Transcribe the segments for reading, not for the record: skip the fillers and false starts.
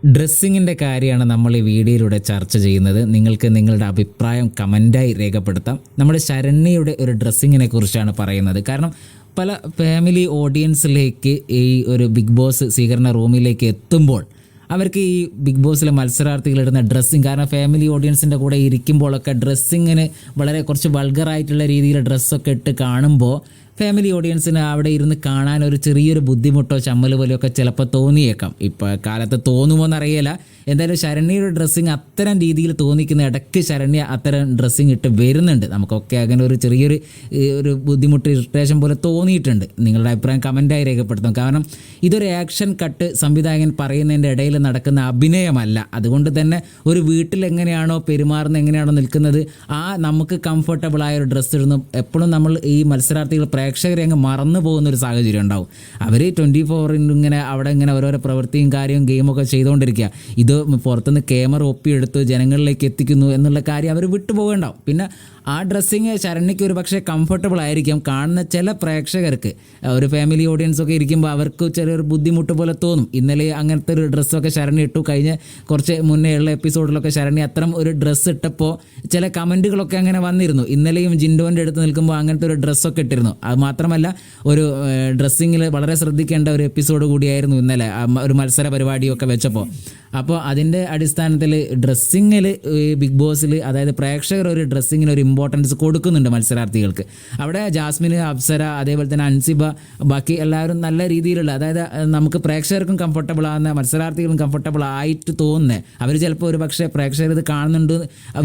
ഡ്രസ്സിങ്ങിൻ്റെ കാര്യമാണ് നമ്മൾ ഈ വീഡിയോയിലൂടെ ചർച്ച ചെയ്യുന്നത്. നിങ്ങൾക്ക് നിങ്ങളുടെ അഭിപ്രായം കമൻറ്റായി രേഖപ്പെടുത്താം. നമ്മുടെ ശരണ്യയുടെ ഒരു ഡ്രസ്സിങ്ങിനെ കുറിച്ചാണ് പറയുന്നത്. കാരണം പല ഫാമിലി ഓഡിയൻസിലേക്ക് ഈ ഒരു ബിഗ് ബോസ് സ്വീകരണ റൂമിലേക്ക് എത്തുമ്പോൾ അവർക്ക് ഈ ബിഗ് ബോസിലെ മത്സരാർത്ഥികളിടുന്ന ഡ്രസ്സിങ്, കാരണം ഫാമിലി ഓഡിയൻസിൻ്റെ കൂടെ ഇരിക്കുമ്പോഴൊക്കെ ഡ്രസ്സിങ്ങിന് വളരെ കുറച്ച് വൾഗറായിട്ടുള്ള രീതിയിൽ ഡ്രസ്സൊക്കെ ഇട്ട് കാണുമ്പോൾ ഫാമിലി ഓഡിയൻസിന് അവിടെ ഇരുന്ന് കാണാൻ ഒരു ചെറിയൊരു ബുദ്ധിമുട്ടോ ചമ്മൽ പോലെയൊക്കെ ചിലപ്പോൾ തോന്നിയേക്കാം. ഇപ്പോൾ കാലത്ത് തോന്നുമോ എന്നറിയില്ല. എന്തായാലും ശരണ്യയുടെ ഡ്രസ്സിങ് അത്തരം രീതിയിൽ തോന്നിക്കുന്ന ഇടയ്ക്ക് ശരണ്യ അത്തരം ഡ്രസ്സിങ് ഇട്ട് വരുന്നുണ്ട്. നമുക്കൊക്കെ അങ്ങനെ ഒരു ചെറിയൊരു ബുദ്ധിമുട്ട്, ഇറിറ്റേഷൻ പോലെ തോന്നിയിട്ടുണ്ട്. നിങ്ങളുടെ അഭിപ്രായം കമൻറ്റായി രേഖപ്പെടുത്താം. കാരണം ഇതൊരു ആക്ഷൻ കട്ട് സംവിധായകൻ പറയുന്നതിൻ്റെ ഇടയിൽ നടക്കുന്ന അഭിനയമല്ല. അതുകൊണ്ട് തന്നെ ഒരു വീട്ടിൽ എങ്ങനെയാണോ പെരുമാറുന്നത്, എങ്ങനെയാണോ നിൽക്കുന്നത്, നമുക്ക് കംഫർട്ടബിളായ ഒരു ഡ്രസ്സ് ഇടുന്നു. എപ്പോഴും നമ്മൾ ഈ മത്സരാർത്ഥികൾ പ്രേക്ഷകരെ അങ്ങ് മറന്നു പോകുന്നൊരു സാഹചര്യം ഉണ്ടാവും. അവർ 24 ഇങ്ങനെ അവിടെ ഇങ്ങനെ ഓരോരോ പ്രവൃത്തിയും കാര്യവും ഗെയിമൊക്കെ ചെയ്തുകൊണ്ടിരിക്കുക. ഇത് പുറത്തുനിന്ന് ക്യാമറ ഒപ്പിയെടുത്ത് ജനങ്ങളിലേക്ക് എത്തിക്കുന്നു എന്നുള്ള കാര്യം അവർ വിട്ടുപോകണ്ടാവും. പിന്നെ ആ ഡ്രസ്സിങ് ശരണ്യയ്ക്ക് ഒരു പക്ഷേ കംഫർട്ടബിൾ ആയിരിക്കും. കാണുന്ന ചില പ്രേക്ഷകർക്ക്, ഒരു ഫാമിലി ഓഡിയൻസൊക്കെ ഇരിക്കുമ്പോൾ അവർക്ക് ചെറിയൊരു ബുദ്ധിമുട്ട് പോലെ തോന്നും. ഇന്നലെ അങ്ങനത്തെ ഒരു ഡ്രസ്സൊക്കെ ശരണ്യ ഇട്ടു. കഴിഞ്ഞ കുറച്ച് മുന്നേ ഉള്ള എപ്പിസോഡിലൊക്കെ ശരണ്യ അത്തരം ഒരു ഡ്രസ്സ് ഇട്ടപ്പോൾ ചില കമൻറ്റുകളൊക്കെ അങ്ങനെ വന്നിരുന്നു. ഇന്നലെയും ജിൻഡോൻ്റെ അടുത്ത് നിൽക്കുമ്പോൾ അങ്ങനത്തെ ഒരു ഡ്രസ്സൊക്കെ ഇട്ടിരുന്നു. അത് മാത്രമല്ല, ഒരു ഡ്രസ്സിങ്ങിൽ വളരെ ശ്രദ്ധിക്കേണ്ട ഒരു എപ്പിസോഡ് കൂടിയായിരുന്നു ഇന്നലെ, ഒരു മത്സര പരിപാടിയൊക്കെ വെച്ചപ്പോൾ. അപ്പോൾ അതിൻ്റെ അടിസ്ഥാനത്തിൽ ഡ്രസ്സിങ്ങിൽ ബിഗ് ബോസിൽ, അതായത് പ്രേക്ഷകർ ഒരു ഡ്രസ്സിങ്ങിന് ഒരു ഇമ്പോർട്ടൻസ് കൊടുക്കുന്നുണ്ട് മത്സരാർത്ഥികൾക്ക്. അവിടെ ജാസ്മിന്, അപ്സര, അതേപോലെ തന്നെ അൻസിബ, ബാക്കി എല്ലാവരും നല്ല രീതിയിലുള്ള, അതായത് നമുക്ക് പ്രേക്ഷകർക്കും കംഫർട്ടബിൾ ആകുന്ന, മത്സരാർത്ഥികളും കംഫർട്ടബിൾ ആയിട്ട് തോന്നുന്നത്. അവർ ചിലപ്പോൾ ഒരു പക്ഷേ പ്രേക്ഷകർ ഇത് കാണുന്നുണ്ട്,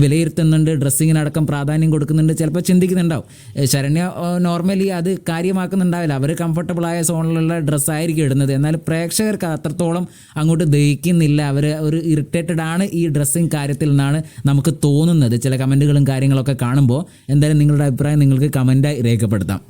വിലയിരുത്തുന്നുണ്ട്, ഡ്രസ്സിങ്ങിനടക്കം പ്രാധാന്യം കൊടുക്കുന്നുണ്ട്, ചിലപ്പോൾ ചിന്തിക്കുന്നുണ്ടാവും. ശരണ്യ നോർമലി അത് കാര്യമാക്കുന്നുണ്ടാവില്ല. അവർ കംഫർട്ടബിളായ സോണിലുള്ള ഡ്രസ്സായിരിക്കും ഇടുന്നത്. എന്നാൽ പ്രേക്ഷകർക്ക് അത്രത്തോളം അങ്ങോട്ട് ദഹിക്കുന്നില്ല. അവർ ഒരു ഇറിറ്റേറ്റഡ് ആണ് ഈ ഡ്രസ്സിങ് കാര്യത്തിൽ നിന്നാണ് നമുക്ക് തോന്നുന്നത്, ചില കമൻറ്റുകളും കാര്യങ്ങളൊക്കെ കാണുമ്പോൾ. എന്തായാലും നിങ്ങളുടെ അഭിപ്രായം നിങ്ങൾക്ക് കമൻറ്റായി രേഖപ്പെടുത്താം.